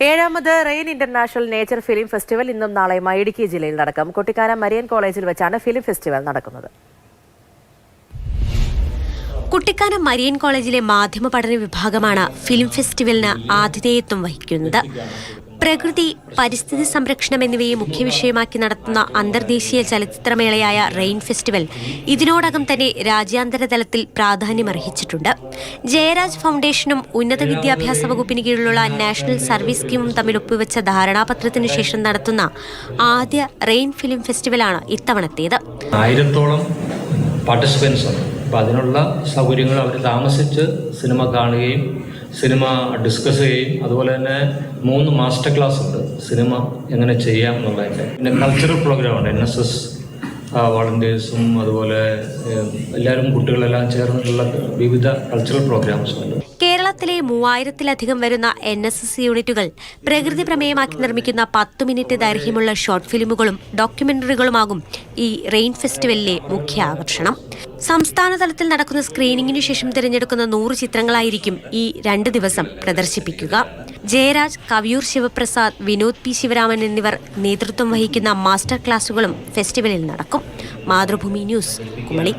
ഏഴാമത് rain international nature film festival ഇന്നും നാളെയുമായി ഇടുക്കി ജില്ലയിൽ നടക്കും. കുട്ടിക്കാനം മരിയൻ കോളേജിൽ വെച്ചാണ് ഫിലിം ഫെസ്റ്റിവൽ നടക്കുന്നത്. കുട്ടിക്കാനം മരിയൻ കോളേജിലെ മാധ്യമ പഠന വിഭാഗമാണ് ഫിലിം ഫെസ്റ്റിവലിന് ആതിഥേയത്വം വഹിക്കുന്നത്. പ്രകൃതി, പരിസ്ഥിതി സംരക്ഷണം എന്നിവയെ മുഖ്യ വിഷയമാക്കി നടത്തുന്ന അന്തർദേശീയ ചലച്ചിത്രമേളയായ റെയിൻ ഫെസ്റ്റിവൽ ഇതിനോടകം തന്നെ രാജ്യാന്തര തലത്തിൽ പ്രാധാന്യമർഹിച്ചിട്ടുണ്ട്. ജയരാജ് ഫൗണ്ടേഷനും ഉന്നത വിദ്യാഭ്യാസ വകുപ്പിന് കീഴിലുള്ള നാഷണൽ സർവീസ് സ്കീമും തമ്മിൽ ഒപ്പുവെച്ച ധാരണാപത്രത്തിന് ശേഷം നടത്തുന്ന ആദ്യ റെയിൻ ഫിലിം ഫെസ്റ്റിവലാണ് ഇത്തവണത്തേത്. 1000-ഓളം പാർട്ടിസിപ്പൻസ് ഉണ്ട്. അപ്പോൾ അതിനുള്ള സൗകര്യങ്ങൾ അവർ താമസിച്ച് സിനിമ കാണുകയും സിനിമ ഡിസ്കസ് ചെയ്യുകയും അതുപോലെ തന്നെ 3 മാസ്റ്റർ ക്ലാസ് ഉണ്ട് സിനിമ എങ്ങനെ ചെയ്യാം എന്നുള്ളതിൻ്റെ. പിന്നെ കൾച്ചറൽ പ്രോഗ്രാമുണ്ട്. NSS വളണ്ടിയേഴ്സും അതുപോലെ എല്ലാവരും കുട്ടികളെല്ലാം ചേർന്നിട്ടുള്ള വിവിധ കൾച്ചറൽ പ്രോഗ്രാംസ് ഉണ്ട്. കേരളത്തിലെ 3000-ലധികം വരുന്ന NSS യൂണിറ്റുകൾ പ്രകൃതി പ്രമേയമാക്കി നിർമ്മിക്കുന്ന 10 മിനിറ്റ് ദൈർഘ്യമുള്ള ഷോർട്ട് ഫിലിമുകളും ഡോക്യുമെന്ററികളുമാകും ഈ റെയിൻ ഫെസ്റ്റിവലിലെ മുഖ്യ ആകർഷണം. സംസ്ഥാന തലത്തിൽ നടക്കുന്ന സ്ക്രീനിങ്ങിനു ശേഷം തിരഞ്ഞെടുക്കുന്ന 100 ചിത്രങ്ങളായിരിക്കും ഈ 2 ദിവസം പ്രദർശിപ്പിക്കുക. ജയരാജ്, കവിയൂർ ശിവപ്രസാദ്, വിനോദ് P. ശിവരാമൻ എന്നിവർ നേതൃത്വം വഹിക്കുന്ന മാസ്റ്റർ ക്ലാസുകളും ഫെസ്റ്റിവലിൽ നടക്കും. മാതൃഭൂമി ന്യൂസ്, കുമളി.